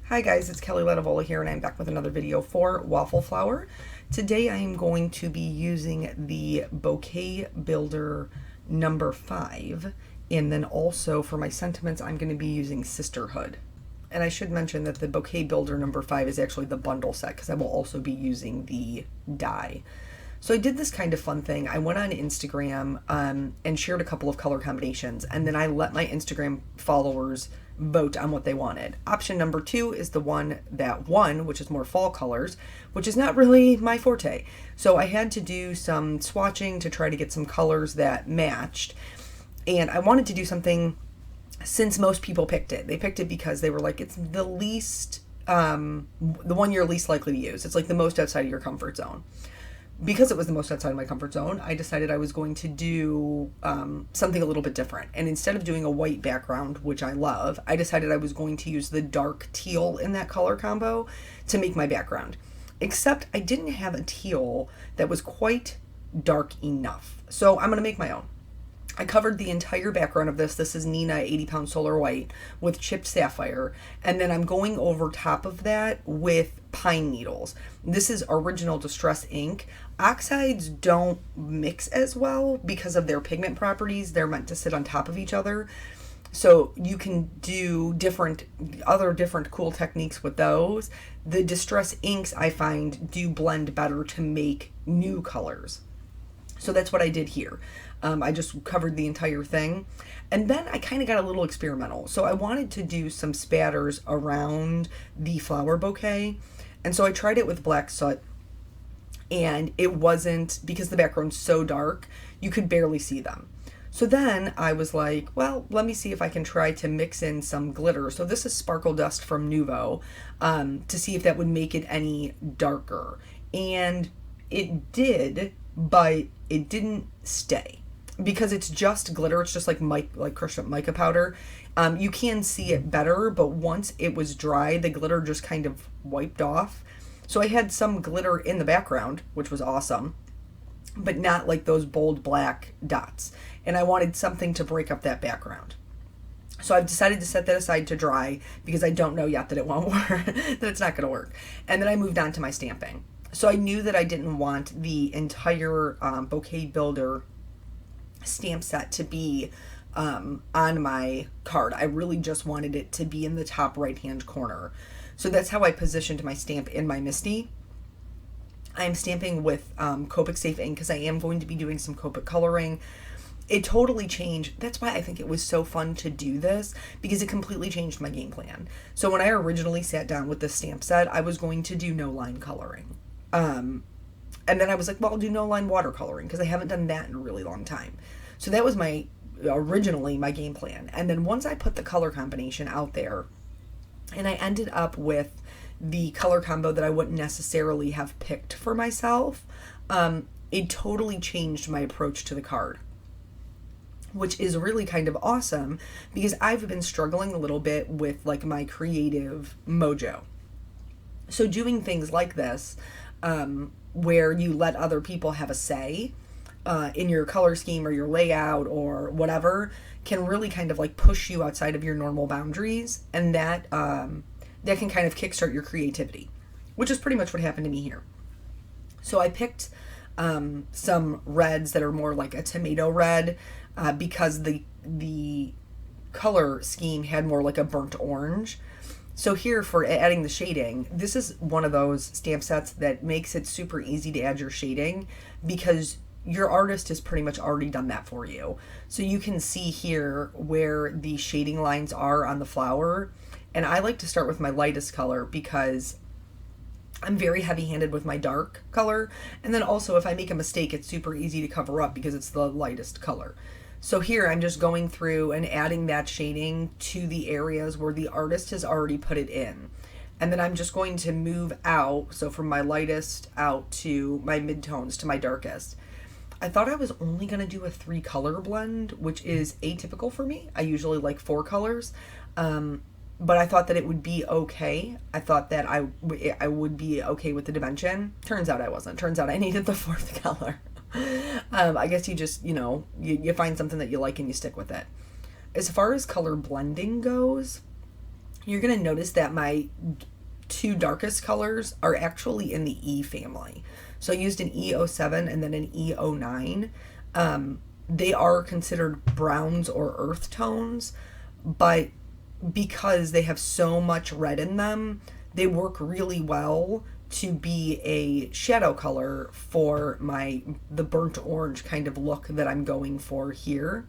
Hi guys, it's Kelly Latavola here and I'm back with another video for Waffle Flower. Today I am going to be using the Bouquet Builder number 5, and then also for my sentiments I'm going to be using Sisterhood. And I should mention that the Bouquet Builder number 5 is actually the bundle set because I will also be using the die. So I did this kind of fun thing. I went on Instagram and shared a couple of color combinations, and then I let my Instagram followers vote on what they wanted. Option number 2 is the one that won, which is more fall colors, which is not really my forte. So I had to do some swatching to try to get some colors that matched. And I wanted to do something since most people picked it. They picked it because they were like, it's the least, the one you're least likely to use. It's like the most outside of your comfort zone. Because it was the most outside of my comfort zone, I decided I was going to do something a little bit different. And instead of doing a white background, which I love, I decided I was going to use the dark teal in that color combo to make my background. Except I didn't have a teal that was quite dark enough. So I'm going to make my own. I covered the entire background of this. This is Nina 80-pound solar white with chipped sapphire. And then I'm going over top of that with pine needles. This is original distress ink. Oxides don't mix as well because of their pigment properties. They're meant to sit on top of each other. So you can do other different cool techniques with those. The distress inks I find do blend better to make new colors. So that's what I did here. I just covered the entire thing. And then I kind of got a little experimental. So I wanted to do some spatters around the flower bouquet. And so I tried it with black soot. And it wasn't, because the background's so dark, you could barely see them. So then I was like, well, let me see if I can try to mix in some glitter. So this is Sparkle Dust from Nuvo, to see if that would make it any darker. And it did, but it didn't stay. Because it's just glitter, it's just like crushed up mica powder. You can see it better, but once it was dry, the glitter just kind of wiped off. So I had some glitter in the background, which was awesome, but not like those bold black dots. And I wanted something to break up that background. So I've decided to set that aside to dry because I don't know yet that it won't work, that it's not going to work. And then I moved on to my stamping. So I knew that I didn't want the entire Bouquet Builder stamp set to be on my card. I really just wanted it to be in the top right hand corner. So that's how I positioned my stamp in my MISTI. I'm stamping with Copic Safe ink because I am going to be doing some Copic coloring. It totally changed. That's why I think it was so fun to do this, because it completely changed my game plan. So when I originally sat down with this stamp set, I was going to do no line coloring. And then I was like, well, I'll do no line watercoloring because I haven't done that in a really long time. So that was originally my game plan. And then once I put the color combination out there, and I ended up with the color combo that I wouldn't necessarily have picked for myself, it totally changed my approach to the card, which is really kind of awesome because I've been struggling a little bit with like my creative mojo. So doing things like this, where you let other people have a say in your color scheme or your layout or whatever, can really kind of like push you outside of your normal boundaries, and that can kind of kickstart your creativity, which is pretty much what happened to me here. So I picked some reds that are more like a tomato red because the color scheme had more like a burnt orange. So here for adding the shading, this is one of those stamp sets that makes it super easy to add your shading because your artist has pretty much already done that for you. So you can see here where the shading lines are on the flower. And I like to start with my lightest color because I'm very heavy-handed with my dark color. And then also if I make a mistake, it's super easy to cover up because it's the lightest color. So here I'm just going through and adding that shading to the areas where the artist has already put it in. And then I'm just going to move out, so from my lightest out to my midtones to my darkest. I thought I was only going to do a 3-color blend, which is atypical for me. I usually like 4 colors, but I thought that it would be okay. I thought that I would be okay with the dimension. Turns out I wasn't. Turns out I needed the 4th color. I guess you just, you find something that you like and you stick with it. As far as color blending goes, you're going to notice that my two darkest colors are actually in the E family. So I used an E07 and then an E09. They are considered browns or earth tones, but because they have so much red in them, they work really well to be a shadow color for the burnt orange kind of look that I'm going for here.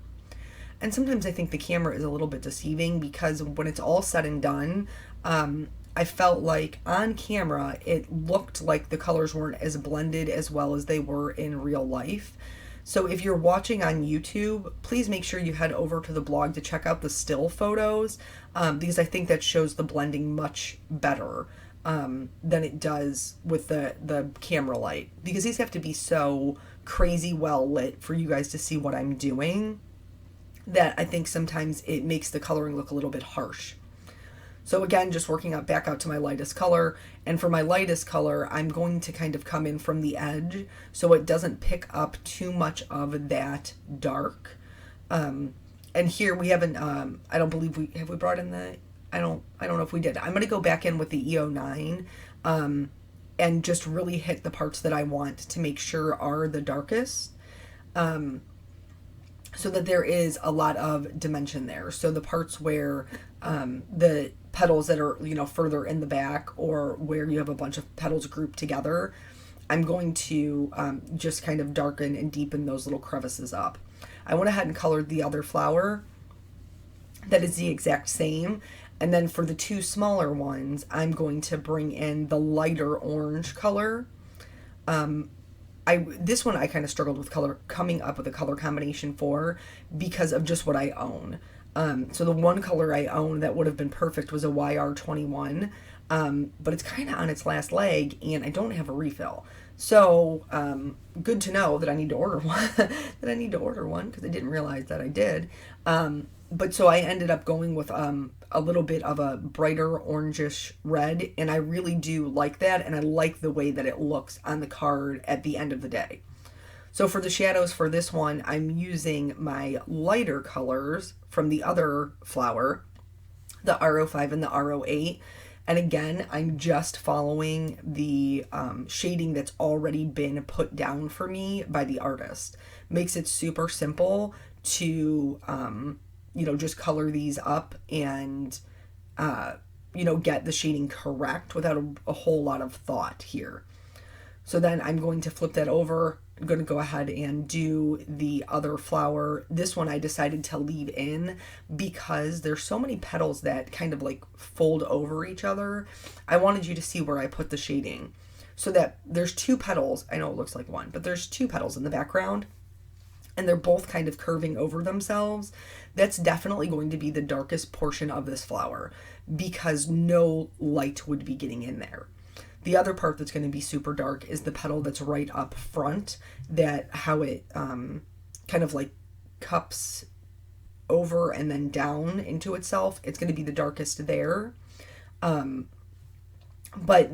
And sometimes I think the camera is a little bit deceiving, because when it's all said and done, I felt like on camera it looked like the colors weren't as blended as well as they were in real life. So if you're watching on YouTube, please make sure you head over to the blog to check out the still photos, because I think that shows the blending much better than it does with the camera light, because these have to be so crazy well lit for you guys to see what I'm doing, that I think sometimes it makes the coloring look a little bit harsh. So again, just working back out to my lightest color. And for my lightest color, I'm going to kind of come in from the edge so it doesn't pick up too much of that dark. And here we haven't, I don't believe we brought in I don't know if we did. I'm going to go back in with the E09 and just really hit the parts that I want to make sure are the darkest. So that there is a lot of dimension there. So the parts where the petals that are, further in the back, or where you have a bunch of petals grouped together, I'm going to just kind of darken and deepen those little crevices up. I went ahead and colored the other flower that is the exact same. And then for the two smaller ones, I'm going to bring in the lighter orange color. This one I kind of struggled with coming up with a color combination for, because of just what I own. So the one color I own that would have been perfect was a YR21, but it's kind of on its last leg and I don't have a refill. So good to know that I need to order one, because I didn't realize that I did. But so I ended up going with a little bit of a brighter orangish red, and I really do like that, and I like the way that it looks on the card at the end of the day. So for the shadows for this one, I'm using my lighter colors from the other flower, the R05 and the R08. And again, I'm just following the shading that's already been put down for me by the artist. Makes it super simple to, just color these up and, get the shading correct without a whole lot of thought here. So then I'm going to flip that over. I'm going to go ahead and do the other flower. This one I decided to leave in because there's so many petals that kind of like fold over each other. I wanted you to see where I put the shading so that there's two petals. I know it looks like one, but there's two petals in the background and they're both kind of curving over themselves. That's definitely going to be the darkest portion of this flower because no light would be getting in there. The other part that's going to be super dark is the petal that's right up front, that how it kind of like cups over and then down into itself. It's going to be the darkest there. But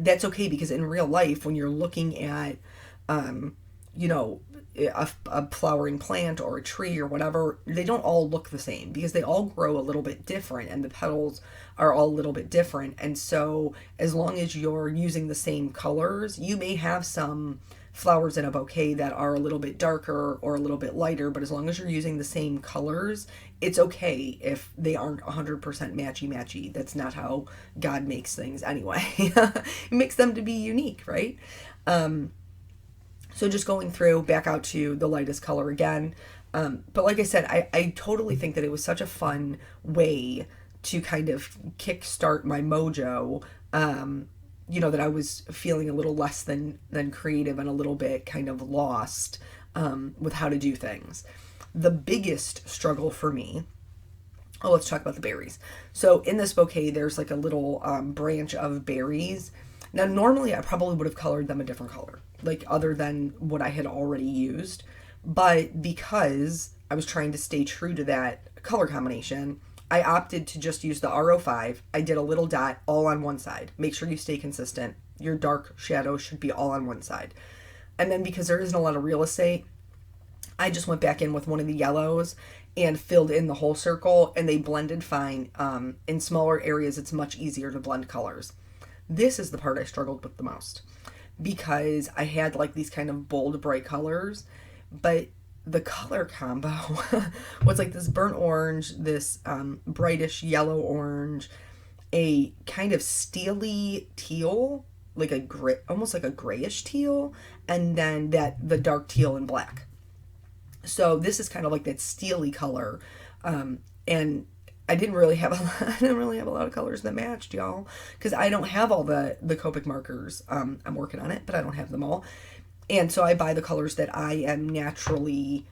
that's okay because in real life, when you're looking at, a flowering plant or a tree or whatever, they don't all look the same because they all grow a little bit different and the petals are all a little bit different. And so as long as you're using the same colors, you may have some flowers in a bouquet that are a little bit darker or a little bit lighter, but as long as you're using the same colors, it's okay if they aren't 100% matchy-matchy. That's not how God makes things anyway. He makes them to be unique, right? So just going through back out to the lightest color again. But like I said, I totally think that it was such a fun way to kind of kickstart my mojo, that I was feeling a little less than creative and a little bit kind of lost with how to do things. The biggest struggle for me, let's talk about the berries. So in this bouquet, there's like a little branch of berries. Now, normally I probably would have colored them a different color, like other than what I had already used. But because I was trying to stay true to that color combination, I opted to just use the R05. I did a little dot all on one side. Make sure you stay consistent. Your dark shadow should be all on one side. And then because there isn't a lot of real estate, I just went back in with one of the yellows and filled in the whole circle, and they blended fine. In smaller areas, it's much easier to blend colors. This is the part I struggled with the most because I had like these kind of bold, bright colors, but the color combo was like this burnt orange, this brightish yellow orange, a kind of steely teal, like a gray, almost like a grayish teal, and then the dark teal and black. So this is kind of like that steely color, and I didn't really have a lot of colors that matched, y'all, because I don't have all the Copic markers. I'm working on it, but I don't have them all, and so I buy the colors that I am naturally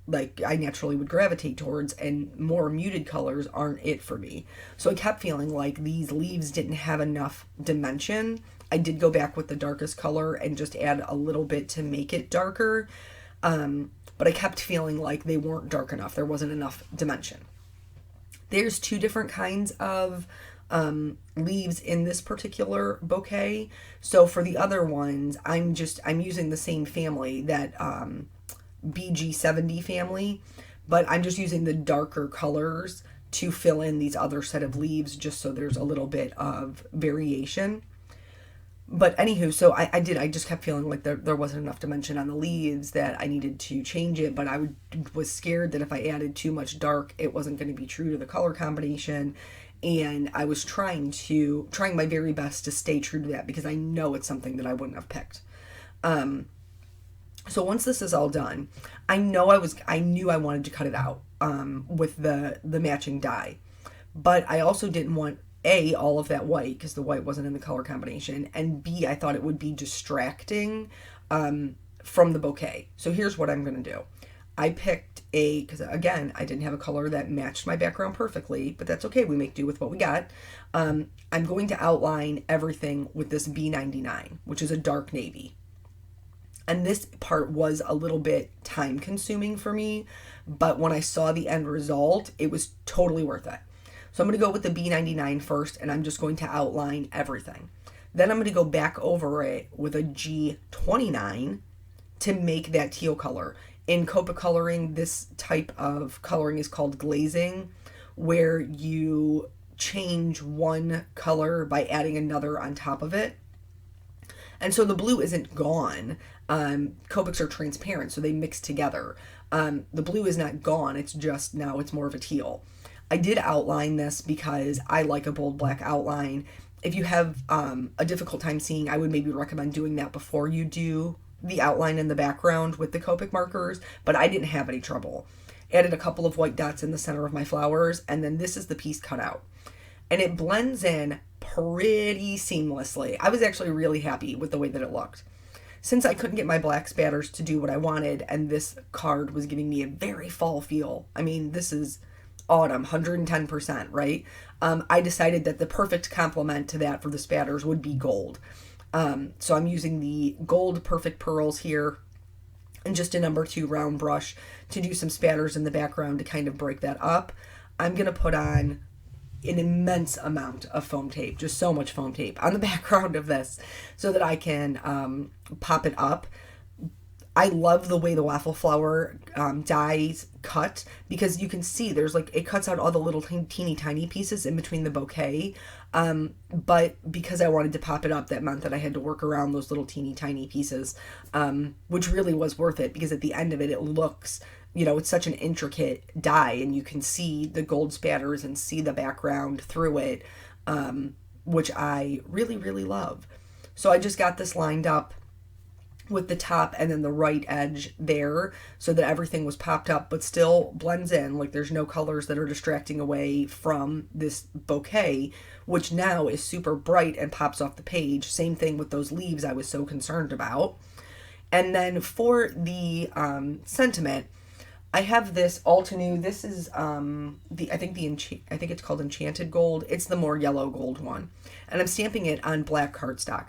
like I naturally would gravitate towards, and more muted colors aren't it for me. So I kept feeling like these leaves didn't have enough dimension. I did go back with the darkest color and just add a little bit to make it darker. But I kept feeling like they weren't dark enough. There wasn't enough dimension. There's two different kinds of leaves in this particular bouquet. So for the other ones, I'm using the same family, that BG70 family, but I'm just using the darker colors to fill in these other set of leaves, just so there's a little bit of variation. But anywho, so I just kept feeling like there wasn't enough dimension on the leaves, that I needed to change it, but I was scared that if I added too much dark, it wasn't going to be true to the color combination. And I was trying my very best to stay true to that, because I know it's something that I wouldn't have picked. So once this is all done, I knew I wanted to cut it out with the matching dye, but I also didn't want A, all of that white, because the white wasn't in the color combination, and B, I thought it would be distracting from the bouquet. So here's what I'm going to do. I picked because again, I didn't have a color that matched my background perfectly, but that's okay. We make do with what we got. I'm going to outline everything with this B99, which is a dark navy. And this part was a little bit time consuming for me, but when I saw the end result, it was totally worth it. So I'm going to go with the B99 first, and I'm just going to outline everything. Then I'm going to go back over it with a G29 to make that teal color. In Copic coloring, this type of coloring is called glazing, where you change one color by adding another on top of it. And so the blue isn't gone. Copics are transparent, so they mix together. The blue is not gone, it's just now it's more of a teal. I did outline this because I like a bold black outline. If you have a difficult time seeing, I would maybe recommend doing that before you do the outline in the background with the Copic markers, but I didn't have any trouble. Added a couple of white dots in the center of my flowers, and then this is the piece cut out. And it blends in pretty seamlessly. I was actually really happy with the way that it looked. Since I couldn't get my black spatters to do what I wanted, and this card was giving me a very fall feel, I mean, this is autumn, 110%, right? I decided that the perfect complement to that for the spatters would be gold. So I'm using the gold Perfect Pearls here and just a number 2 round brush to do some spatters in the background to kind of break that up. I'm going to put on an immense amount of foam tape, just so much foam tape on the background of this so that I can pop it up. I love the way the Waffle Flower dies cut, because you can see there's like, it cuts out all the little teeny tiny pieces in between the bouquet. But because I wanted to pop it up, that meant that I had to work around those little teeny tiny pieces, which really was worth it, because at the end of it, it looks, it's such an intricate die, and you can see the gold spatters and see the background through it, which I really, really love. So I just got this lined up with the top and then the right edge there so that everything was popped up but still blends in. Like, there's no colors that are distracting away from this bouquet, which now is super bright and pops off the page. Same thing with those leaves I was so concerned about. And then for the sentiment, I have this Altenew. This is I think it's called Enchanted Gold. It's the more yellow gold one, and I'm stamping it on black cardstock.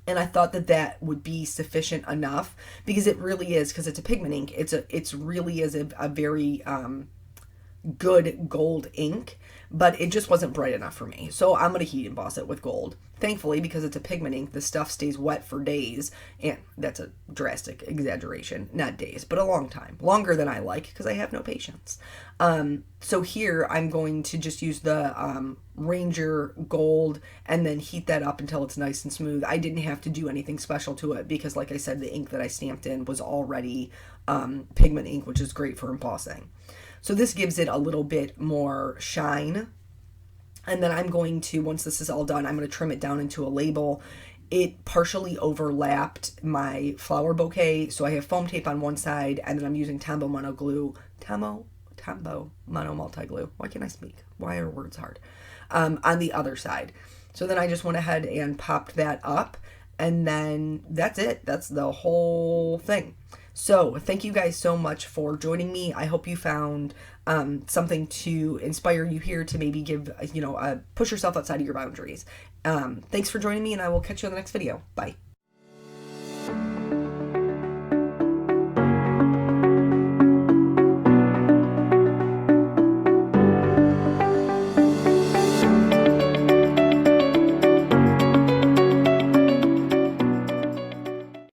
And I thought that would be sufficient enough, because it really is, because it's a pigment ink. It's really is a very good gold ink, but it just wasn't bright enough for me. So I'm going to heat emboss it with gold. Thankfully, because it's a pigment ink, the stuff stays wet for days, and that's a drastic exaggeration, not days, but a long time. Longer than I like, because I have no patience. So here, I'm going to just use the Ranger Gold and then heat that up until it's nice and smooth. I didn't have to do anything special to it because, like I said, the ink that I stamped in was already pigment ink, which is great for embossing. So this gives it a little bit more shine. And then I'm going to, once this is all done, I'm going to trim it down into a label. It partially overlapped my flower bouquet, so I have foam tape on one side, and then I'm using Tombow Mono glue. Tombow Mono multi-glue. Why can't I speak? Why are words hard? On the other side. So then I just went ahead and popped that up, and then that's it. That's the whole thing. So thank you guys so much for joining me. I hope you found something to inspire you here to maybe give, push yourself outside of your boundaries. Thanks for joining me, and I will catch you in the next video. Bye.